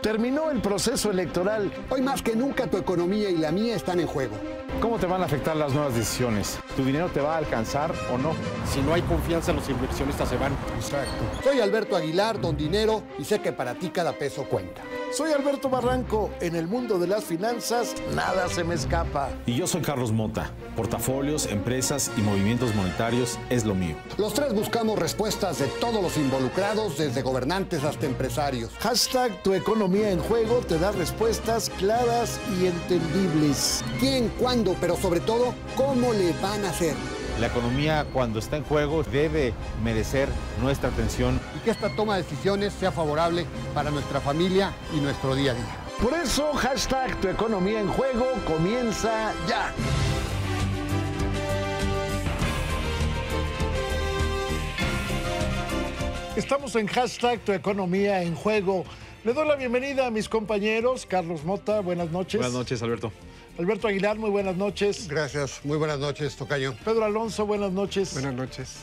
Terminó el proceso electoral. Hoy más que nunca tu economía y la mía están en juego. ¿Cómo te van a afectar las nuevas decisiones? ¿Tu dinero te va a alcanzar o no? Si no hay confianza, los inversionistas se van. Exacto. Soy Alberto Aguilar, don Dinero, y sé que para ti cada peso cuenta. Soy Alberto Barranco. En el mundo de las finanzas, nada se me escapa. Y yo soy Carlos Mota. Portafolios, empresas y movimientos monetarios es lo mío. Los tres buscamos respuestas de todos los involucrados, desde gobernantes hasta empresarios. Hashtag Tu Economía en Juego te da respuestas claras y entendibles. ¿Quién, cuándo, pero sobre todo, cómo le van a hacer? La economía, cuando está en juego, debe merecer nuestra atención. Y que esta toma de decisiones sea favorable para nuestra familia y nuestro día a día. Por eso, hashtag Tu Economía en Juego comienza ya. Estamos en hashtag Tu Economía en Juego. Le doy la bienvenida a mis compañeros. Carlos Mota, buenas noches. Buenas noches, Alberto. Alberto Aguilar, muy buenas noches. Gracias, muy buenas noches, tocayo. Pedro Alonso, buenas noches. Buenas noches.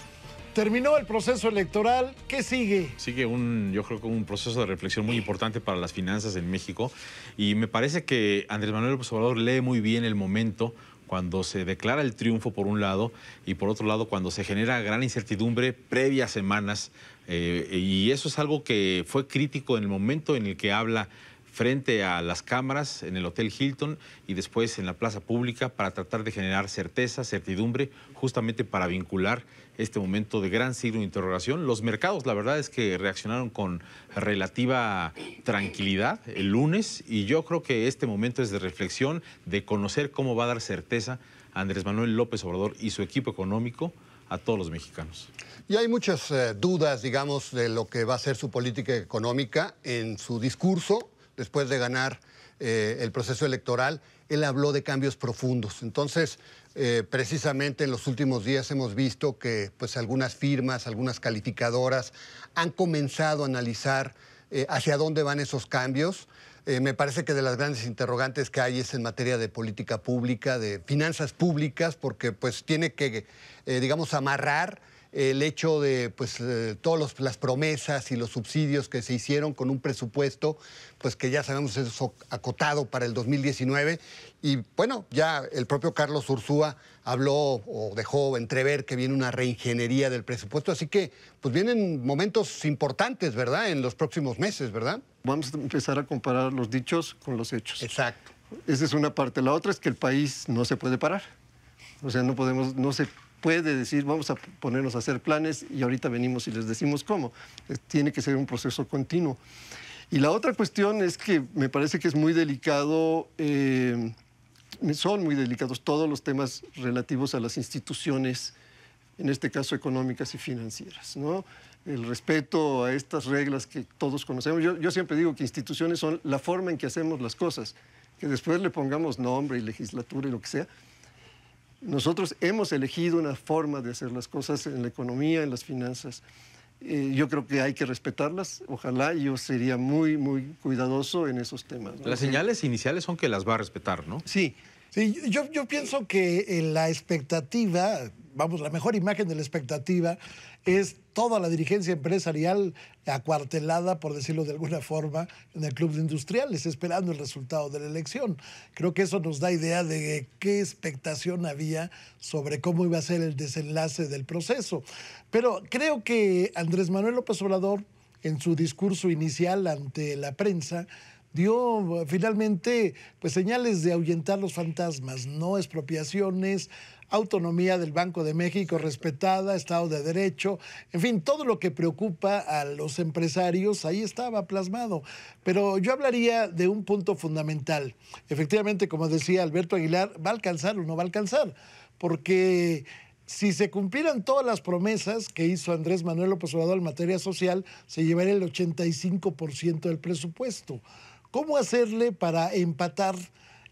Terminó el proceso electoral. ¿Qué sigue? Sigue yo creo que un proceso de reflexión muy importante para las finanzas en México. Y me parece que Andrés Manuel López Obrador lee muy bien el momento cuando se declara el triunfo por un lado y por otro lado cuando se genera gran incertidumbre previas semanas. Y eso es algo que fue crítico en el momento en el que habla frente a las cámaras en el Hotel Hilton y después en la plaza pública para tratar de generar certeza, certidumbre, justamente para vincular este momento de gran signo de interrogación. Los mercados, la verdad es que reaccionaron con relativa tranquilidad el lunes y yo creo que este momento es de reflexión, de conocer cómo va a dar certeza Andrés Manuel López Obrador y su equipo económico a todos los mexicanos. Y hay muchas dudas, digamos, de lo que va a ser su política económica. En su discurso, después de ganar el proceso electoral, él habló de cambios profundos. Entonces, precisamente en los últimos días hemos visto que pues, algunas firmas, algunas calificadoras han comenzado a analizar hacia dónde van esos cambios. Me parece que de las grandes interrogantes que hay es en materia de política pública, de finanzas públicas, porque pues, tiene que, digamos, amarrar el hecho de pues, todas las promesas y los subsidios que se hicieron con un presupuesto, pues que ya sabemos es acotado para el 2019. Y bueno, ya el propio Carlos Ursúa habló o dejó entrever que viene una reingeniería del presupuesto. Así que pues vienen momentos importantes, ¿verdad?, en los próximos meses, ¿verdad? Vamos a empezar a comparar los dichos con los hechos. Exacto. Esa es una parte. La otra es que el país no se puede parar. O sea, no se puede decir, vamos a ponernos a hacer planes y ahorita venimos y les decimos cómo. Tiene que ser un proceso continuo. Y la otra cuestión es que me parece que es muy delicado, son muy delicados todos los temas relativos a las instituciones, en este caso económicas y financieras, ¿no? El respeto a estas reglas que todos conocemos. Yo siempre digo que instituciones son la forma en que hacemos las cosas, que después le pongamos nombre y legislatura y lo que sea. Nosotros hemos elegido una forma de hacer las cosas en la economía, en las finanzas. Yo creo que hay que respetarlas. Ojalá yo sería muy, muy cuidadoso en esos temas, ¿no? Las señales iniciales son que las va a respetar, ¿no? Sí. Sí, yo pienso que la expectativa, vamos, la mejor imagen de la expectativa es toda la dirigencia empresarial acuartelada, por decirlo de alguna forma, en el Club de Industriales, esperando el resultado de la elección. Creo que eso nos da idea de qué expectación había sobre cómo iba a ser el desenlace del proceso. Pero creo que Andrés Manuel López Obrador, en su discurso inicial ante la prensa, dio finalmente pues, señales de ahuyentar los fantasmas, no expropiaciones, autonomía del Banco de México respetada, Estado de Derecho, en fin, todo lo que preocupa a los empresarios, ahí estaba plasmado. Pero yo hablaría de un punto fundamental. Efectivamente, como decía Alberto Aguilar, ¿va a alcanzar o no va a alcanzar? Porque si se cumplieran todas las promesas que hizo Andrés Manuel López Obrador en materia social, se llevaría el 85% del presupuesto. ¿Cómo hacerle para empatar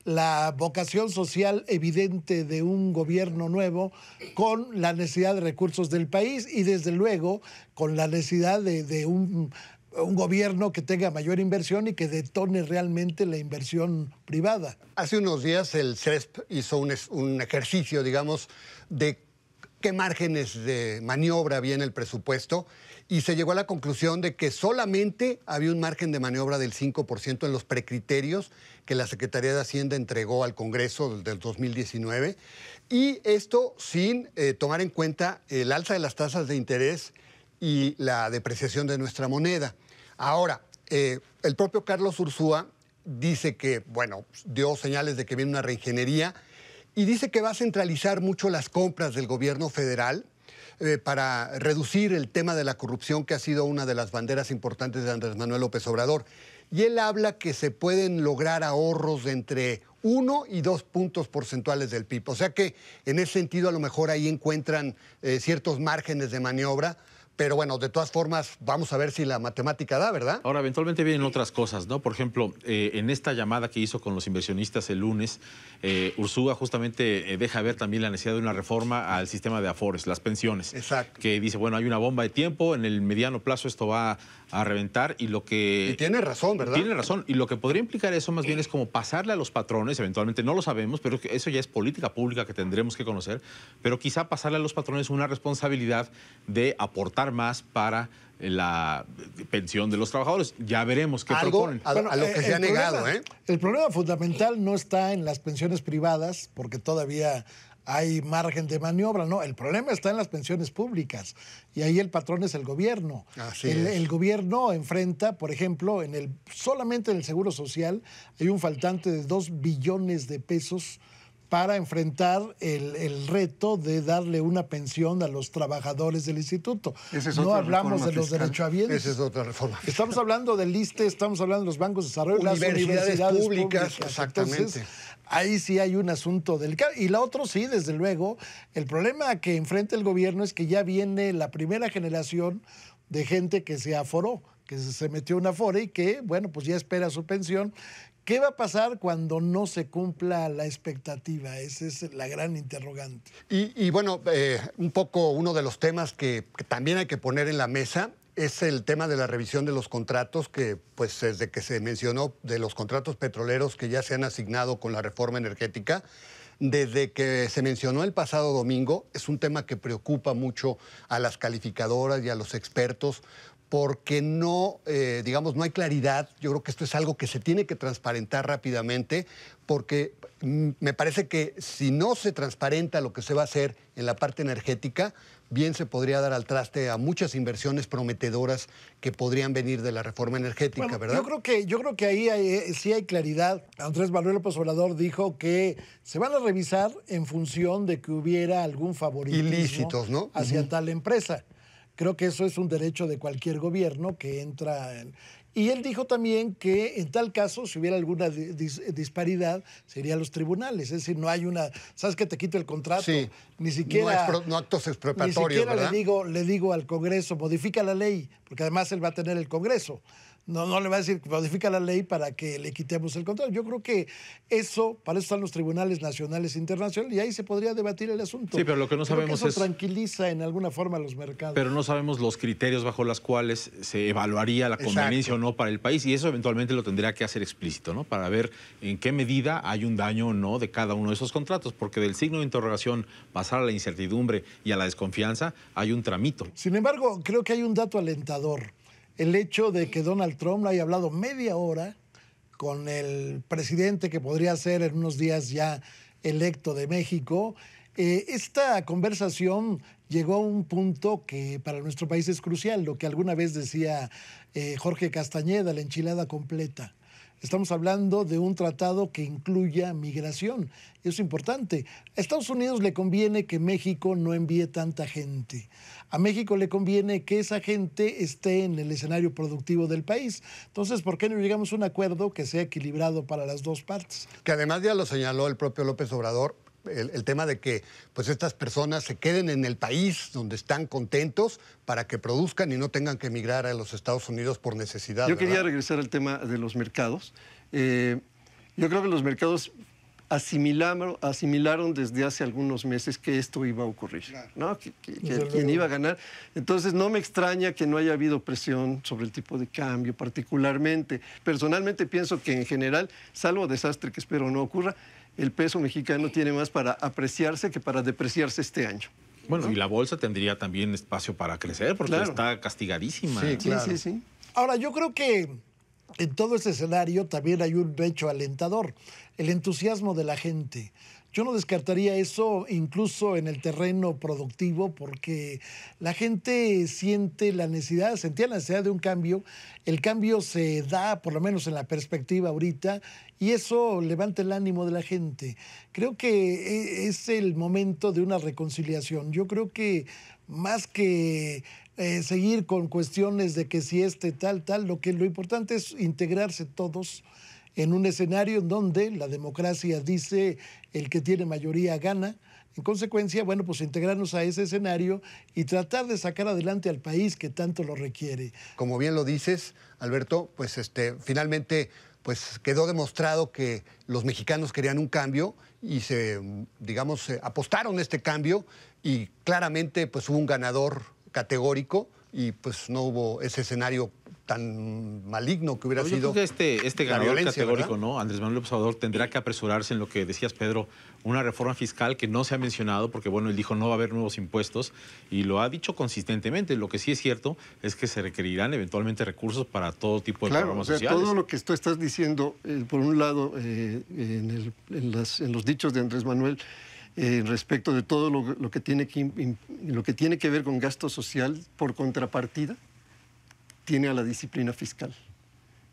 la vocación social evidente de un gobierno nuevo con la necesidad de recursos del país y, desde luego, con la necesidad de un gobierno que tenga mayor inversión y que detone realmente la inversión privada? Hace unos días el CESP hizo un ejercicio, digamos, de qué márgenes de maniobra había en el presupuesto y se llegó a la conclusión de que solamente había un margen de maniobra del 5% en los precriterios que la Secretaría de Hacienda entregó al Congreso del 2019, y esto sin tomar en cuenta el alza de las tasas de interés y la depreciación de nuestra moneda. Ahora, el propio Carlos Ursúa dice que, bueno, dio señales de que viene una reingeniería y dice que va a centralizar mucho las compras del gobierno federal para reducir el tema de la corrupción, que ha sido una de las banderas importantes de Andrés Manuel López Obrador. Y él habla que se pueden lograr ahorros de entre 1 y 2 puntos porcentuales del PIB. O sea que en ese sentido a lo mejor ahí encuentran ciertos márgenes de maniobra. Pero bueno, de todas formas, vamos a ver si la matemática da, ¿verdad? Ahora, eventualmente vienen otras cosas, ¿no? Por ejemplo, en esta llamada que hizo con los inversionistas el lunes, Ursúa justamente deja ver también la necesidad de una reforma al sistema de Afores, las pensiones. Exacto. Que dice, bueno, hay una bomba de tiempo, en el mediano plazo esto va a reventar y lo que... Y tiene razón, ¿verdad? Tiene razón. Y lo que podría implicar eso más bien es como pasarle a los patrones, eventualmente no lo sabemos, pero eso ya es política pública que tendremos que conocer, pero quizá pasarle a los patrones una responsabilidad de aportar más para la pensión de los trabajadores. Ya veremos qué proponen. A lo que se ha negado, ¿eh? El problema fundamental no está en las pensiones privadas, porque todavía hay margen de maniobra, no. El problema está en las pensiones públicas, y ahí el patrón es el gobierno. Así es. El gobierno enfrenta, por ejemplo, solamente en el Seguro Social hay un faltante de 2 billones de pesos para enfrentar el reto de darle una pensión a los trabajadores del instituto. No hablamos de los derechohabientes. Esa es otra reforma fiscal. Estamos hablando del ISSSTE, estamos hablando de los bancos de desarrollo, las universidades públicas. Exactamente. Entonces, ahí sí hay un asunto delicado. Y la otra sí, desde luego, el problema que enfrenta el gobierno es que ya viene la primera generación de gente que se aforó, que se metió una afore y que, bueno, pues ya espera su pensión. ¿Qué va a pasar cuando no se cumpla la expectativa? Esa es la gran interrogante. Y bueno, un poco uno de los temas que también hay que poner en la mesa es el tema de la revisión de los contratos, que pues desde que se mencionó de los contratos petroleros que ya se han asignado con la reforma energética, desde que se mencionó el pasado domingo, es un tema que preocupa mucho a las calificadoras y a los expertos, porque no, digamos, no hay claridad. Yo creo que esto es algo que se tiene que transparentar rápidamente, porque me parece que si no se transparenta lo que se va a hacer en la parte energética, bien se podría dar al traste a muchas inversiones prometedoras que podrían venir de la reforma energética, bueno, ¿verdad? Yo creo que ahí sí hay claridad. Andrés Manuel López Obrador dijo que se van a revisar en función de que hubiera algún favoritismo ilícitos, ¿no? hacia tal empresa. Creo que eso es un derecho de cualquier gobierno que entra en... Y él dijo también que en tal caso, si hubiera alguna disparidad, serían los tribunales. Es decir, no hay una... ¿Sabes que te quito el contrato? Sí. Ni siquiera... No actos expropiatorios, ni siquiera ¿verdad? le digo al Congreso, modifica la ley, porque además él va a tener el Congreso. No le va a decir que modifica la ley para que le quitemos el control. Yo creo que para eso están los tribunales nacionales e internacionales, y ahí se podría debatir el asunto. Sí, pero lo que no sabemos eso es... tranquiliza en alguna forma a los mercados. Pero no sabemos los criterios bajo los cuales se evaluaría la conveniencia o no para el país, y eso eventualmente lo tendría que hacer explícito, ¿no? Para ver en qué medida hay un daño o no de cada uno de esos contratos, porque del signo de interrogación pasar a la incertidumbre y a la desconfianza hay un tramito. Sin embargo, creo que hay un dato alentador. El hecho de que Donald Trump haya hablado media hora con el presidente que podría ser en unos días ya electo de México. Esta conversación llegó a un punto que para nuestro país es crucial, lo que alguna vez decía Jorge Castañeda, la enchilada completa. Estamos hablando de un tratado que incluya migración. Eso es importante. A Estados Unidos le conviene que México no envíe tanta gente. A México le conviene que esa gente esté en el escenario productivo del país. Entonces, ¿por qué no llegamos a un acuerdo que sea equilibrado para las dos partes? Que además ya lo señaló el propio López Obrador, el tema de que pues estas personas se queden en el país donde están contentos para que produzcan y no tengan que emigrar a los Estados Unidos por necesidad. Yo ¿verdad? quería regresar al tema de los mercados. Yo creo que los mercados asimilaron desde hace algunos meses que esto iba a ocurrir, ¿no? que quien iba a ganar. Entonces no me extraña que no haya habido presión sobre el tipo de cambio particularmente. Personalmente pienso que en general, salvo desastre que espero no ocurra, el peso mexicano tiene más para apreciarse que para depreciarse este año. Bueno, y la bolsa tendría también espacio para crecer porque Claro. está castigadísima. Sí, Sí, claro. sí, sí. Ahora, yo creo que en todo ese escenario también hay un hecho alentador, el entusiasmo de la gente. Yo no descartaría eso incluso en el terreno productivo porque la gente sentía la necesidad de un cambio. El cambio se da, por lo menos en la perspectiva ahorita, y eso levanta el ánimo de la gente. Creo que es el momento de una reconciliación. Yo creo que más que seguir con cuestiones de que si tal, lo importante es integrarse todos en un escenario en donde la democracia dice el que tiene mayoría gana. En consecuencia, bueno, pues integrarnos a ese escenario y tratar de sacar adelante al país que tanto lo requiere. Como bien lo dices, Alberto, pues finalmente pues quedó demostrado que los mexicanos querían un cambio y apostaron a este cambio y claramente pues hubo un ganador categórico y pues no hubo ese escenario tan maligno que hubiera Pero yo sido. creo que este la ganador violencia, categórico, ¿verdad? ¿no? Andrés Manuel López Obrador tendrá que apresurarse en lo que decías, Pedro, una reforma fiscal que no se ha mencionado, porque bueno, él dijo no va a haber nuevos impuestos y lo ha dicho consistentemente. Lo que sí es cierto es que se requerirán eventualmente recursos para todo tipo de Claro, o programas sea, sociales. todo lo que tú estás diciendo, por un lado, en los dichos de Andrés Manuel, respecto de todo lo que tiene que ver con gasto social, por contrapartida, tiene a la disciplina fiscal,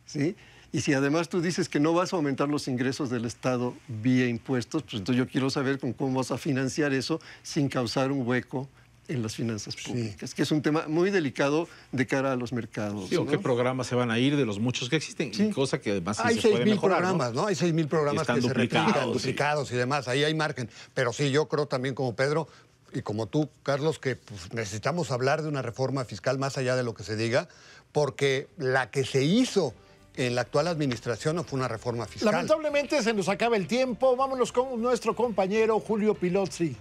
¿sí? Y si además tú dices que no vas a aumentar los ingresos del Estado vía impuestos, pues entonces yo quiero saber cómo vas a financiar eso sin causar un hueco en las finanzas públicas, que es un tema muy delicado de cara a los mercados. Sí, o ¿no? qué programas se van a ir de los muchos que existen, Sí. cosa que además sí Hay se puede 6.000 mejorar, programas, ¿no? Hay 6.000 programas Están que se duplicados, replican, sí. duplicados y demás. Ahí hay margen. Pero sí, yo creo también como Pedro y como tú, Carlos, que pues, necesitamos hablar de una reforma fiscal más allá de lo que se diga, porque la que se hizo en la actual administración no fue una reforma fiscal. Lamentablemente se nos acaba el tiempo. Vámonos con nuestro compañero Julio Pilotzi.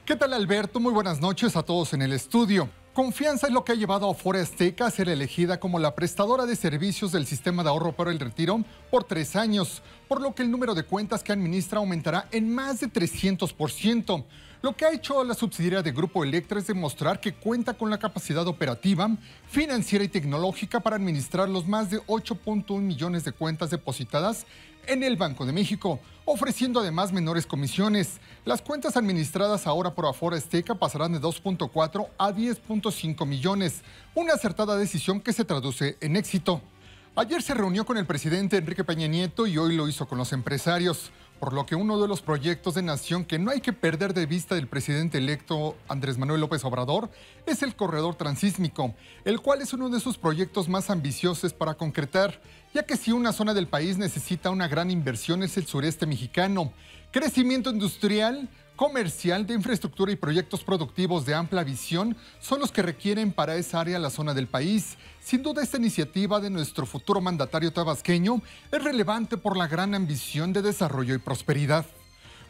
¿Qué tal, Alberto? Muy buenas noches a todos en el estudio. Confianza es lo que ha llevado a Afore Azteca a ser elegida como la prestadora de servicios del sistema de ahorro para el retiro por 3 años, por lo que el número de cuentas que administra aumentará en más de 300%. Lo que ha hecho la subsidiaria de Grupo Electra es demostrar que cuenta con la capacidad operativa, financiera y tecnológica para administrar los más de 8.1 millones de cuentas depositadas en el Banco de México, ofreciendo además menores comisiones. Las cuentas administradas ahora por Afore Azteca pasarán de 2.4 a 10.5 millones, una acertada decisión que se traduce en éxito. Ayer se reunió con el presidente Enrique Peña Nieto y hoy lo hizo con los empresarios, por lo que uno de los proyectos de nación que no hay que perder de vista del presidente electo Andrés Manuel López Obrador es el corredor transísmico, el cual es uno de sus proyectos más ambiciosos para concretar, ya que si una zona del país necesita una gran inversión es el sureste mexicano. Crecimiento industrial, comercial, de infraestructura y proyectos productivos de amplia visión son los que requieren para esa área la zona del país. Sin duda, esta iniciativa de nuestro futuro mandatario tabasqueño es relevante por la gran ambición de desarrollo y prosperidad.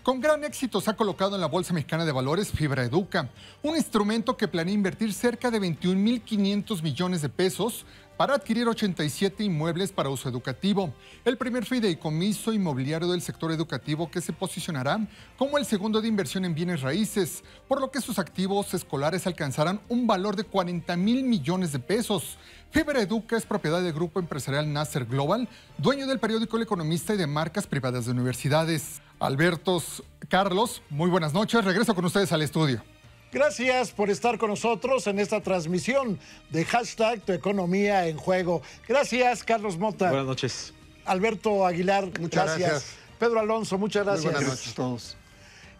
Con gran éxito se ha colocado en la Bolsa Mexicana de Valores Fibra Educa, un instrumento que planea invertir cerca de 21.500 millones de pesos para adquirir 87 inmuebles para uso educativo, el primer fideicomiso inmobiliario del sector educativo que se posicionará como el segundo de inversión en bienes raíces, por lo que sus activos escolares alcanzarán un valor de 40.000 millones de pesos. Fibra Educa es propiedad del grupo empresarial Nasser Global, dueño del periódico El Economista y de marcas privadas de universidades. Albertos, Carlos, muy buenas noches. Regreso con ustedes al estudio. Gracias por estar con nosotros en esta transmisión de hashtag Tu Economía en Juego. Gracias, Carlos Mota. Buenas noches. Alberto Aguilar, Muchas gracias. Pedro Alonso, muchas gracias. Muy buenas noches a todos.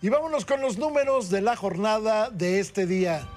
Y vámonos con los números de la jornada de este día.